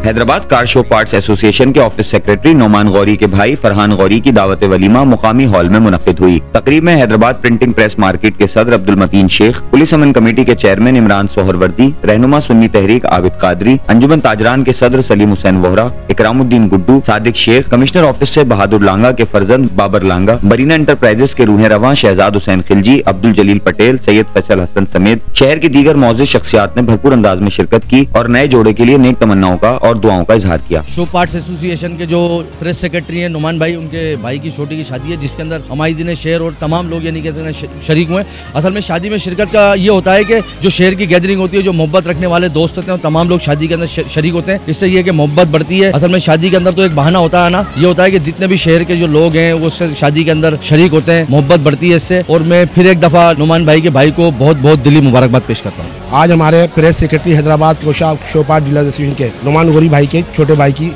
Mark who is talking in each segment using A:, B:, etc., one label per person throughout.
A: Hyderabad car show parts association के office secretary Noman Gauri के भाई फरहान गौरी की दावत वलीमा मुकामी हॉल में मुनक्किद हुई। तकरीब में हैदराबाद प्रिंटिंग प्रेस मार्केट के सदर अब्दुल मतीन शेख, पुलिस अमन कमेटी के चेयरमैन इमरान सोहरवर्दी, रहनुमा सुन्नी तहरीक आबिद कादरी, अंजुमन ताजरान के सदर सलीम हुसैन वोहरा, इकरामुद्दीन गुड्डू, सादिक शेख, कमिश्नर ऑफिस से बहादुर लांगा के फर्जंद बाबर लांगा, बरीना एंटरप्राइजेस के रूहें रवां शहजाद हुसैन खिलजी, अब्दुल जलील पटेल, सैयद फैसल हसन समेत शहर की दीगर मौजूद शख्सियात ने भरपूर अंदाज में शिरकत की और नए जोड़े के लिए नेक तमन्नाओं का और दुआओं का इजहार किया।
B: शो पार्ट्स एसोसिएशन के जो प्रेस सेक्रेटरी हैं नुमान भाई, उनके भाई की छोटी की शादी है जिसके अंदर हमारी दिन शहर और तमाम लोग यानी कहते हैं शरीक हुए। असल में शादी में शिरकत का ये होता है कि जो शहर की गैदरिंग होती है, जो मोहब्बत रखने वाले दोस्त होते हैं तमाम लोग शादी के अंदर शरीक होते हैं। इससे ये कि मोहब्बत बढ़ती है। असल में शादी के अंदर तो एक बहाना होता है ना, ये होता है कि जितने भी शहर के जो लोग हैं वो शादी के अंदर शरीक होते हैं, मोहब्बत बढ़ती है इससे। और मैं फिर एक दफा नुमान भाई के भाई को बहुत बहुत दिली मुबारकबाद पेश करता हूँ।
C: आज हमारे प्रेस सेक्रेटरी हैदराबाद कोशा शो पार्ट डीलर एसोसिएशन के नुमान गौरी भाई के छोटे भाई की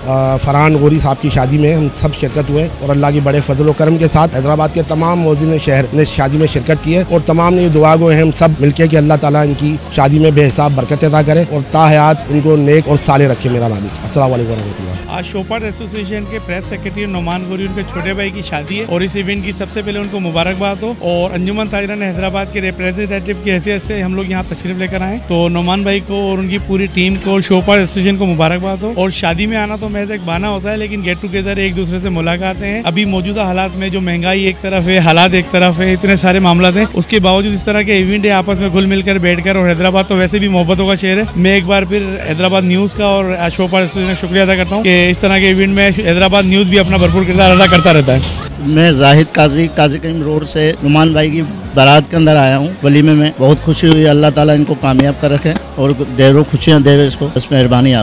C: फरहान गौरी साहब की शादी में हम सब शिरकत हुए और अल्लाह की बड़े फजल व करम के साथ हैदराबाद के तमाम मौजूद शहर ने शादी में शिरकत की है और तमाम ने दुआ गो हैं हम सब मिलके कि अल्लाह ताला इनकी शादी में बेहिसाब बरकत अता करे और ताहयात इनको नेक और साले रखे। मेरा मालिक। अस्सलाम वालेकुम रहमतुल्लाह।
D: आज शो पार्ट एसोसिएशन के प्रेस सेक्रेटरी नुमान गौरी उनके छोटे भाई की शादी है और इस इवेंट की सबसे पहले उनको मुबारकबाद हो। और अंजुमन ताजरान हैदराबाद के रिप्रेजेंटेटिव की हैसियत से हम लोग यहाँ तशरीफ लेकर आए, तो नुमान भाई को और उनकी पूरी टीम को और शो पार्ट एसोसिएशन को मुबारकबाद हो। और शादी में आना तो महज एक बहाना होता है, लेकिन गेट टुगेदर एक दूसरे से मुलाकातें हैं। अभी मौजूदा हालात में जो महंगाई एक तरफ है, हालात एक तरफ है, इतने सारे मामला हैं, उसके बावजूद इस तरह के इवेंट है आपस में घुल मिलकर बैठकर। और हैदराबाद तो वैसे भी मोहब्बतों का शहर है। मैं एक बार फिर हैदराबाद न्यूज़ का और शो पार्ट एसोसिएशन का शुक्रिया अदा करता हूँ कि इस तरह के इवेंट में हैदराबाद न्यूज़ भी अपना भरपूर किरदार अदा करता रहता है।
E: मैं जाहिद काजी करीम रोड से नुमान भाई की बारात के अंदर आया हूँ। वलीमे में बहुत खुशी हुई। अल्लाह ताला इनको कामयाब कर रखे और ढेरों खुशियाँ दे इसको। बस मेहरबानी आप।